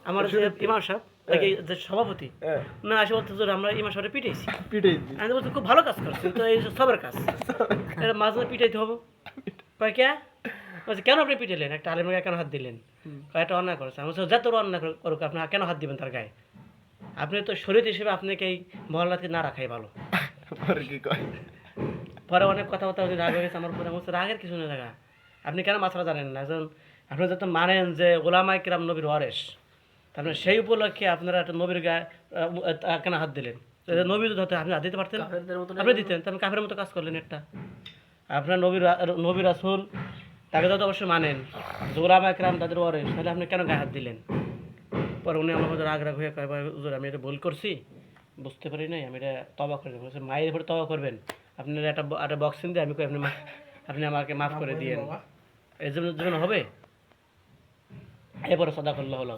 আমার যে ইমাম সাহেব যে সভাপতি না আসে বলতে আমরা ইমাম সাহেব পিটাইছি আমি বলছি খুব ভালো কাজ করছেন তো এই সবের কাজ এটা মাঝে পিটাইতে হবে কয় কে বলছে কেন আপনি পিটাইলেন একটা আলেমের গায়ে কেন হাত দিলেন কয়েকটা অন্যায় করেছে আমি বলছি যত অন্যায় করুক আপনি কেন হাত দিবেন তার গায়ে আপনি তো শরীর হিসেবে আপনাকে এই মহল্লাকে না রাখাই ভালো পরে অনেক কথাবার্তা রাগ হয়ে গেছে আমার পরে বলছে রাগের কিছু নেই দেখা আপনি কেন মাছরা জানেন না একজন আপনি যত মানেন যে ওলামায়ে কিরাম নবীর ওয়ারেস তারপরে সেই উপলক্ষে আপনারা একটা নবীর গায়ে কেন হাত দিলেন নবী যদি হতে আপনি হাত দিতে পারতেন আপনি দিতেন তাহলে কাফের মতো কাজ করলেন একটা আপনার নবী রাসূল তাকে যত অবশ্যই মানেন যে ওলামায়ে কিরাম তাদের ওয়ারেস তাহলে আপনি কেন গায়ে হাত দিলেন পরে উনি আমার মধ্যে রাগ হয়ে কয় হুজুর আমি এটা ভুল করছি বুঝতে পারি নাই আমি এটা তওবা করে দেবো মায়ের উপরে তওবা করবেন আপনার একটা বক্সিং দিয়ে আমি কই আপনি আমাকে মাফ করে দিয়েন এই জন্য হবে এরপরে সদা করলে হলো